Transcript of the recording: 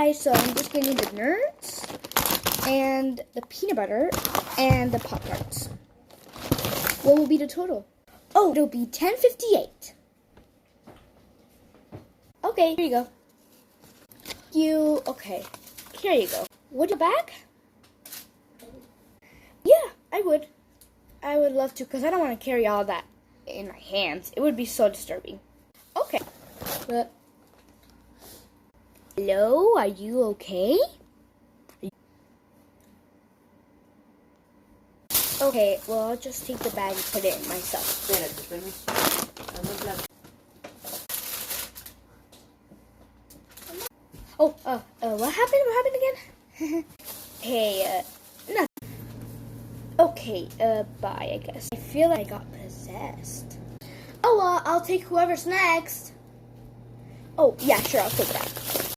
guys, so I'm just getting the nerds and the peanut butter and the Pop-Tarts. What will be the total? Oh, it'll be $10.58. Okay, here you go. Okay, here you go. Would you back? Yeah, I would. I would love to, because I don't want to carry all that in my hands. It would be so disturbing. Okay. But, hello, are you okay? Okay, well, I'll just take the bag and put it in myself. Oh, what happened? What happened again? Hey, nothing. Okay, bye, I guess. I feel like I got possessed. Oh, I'll take whoever's next. Oh, yeah, sure, I'll take that.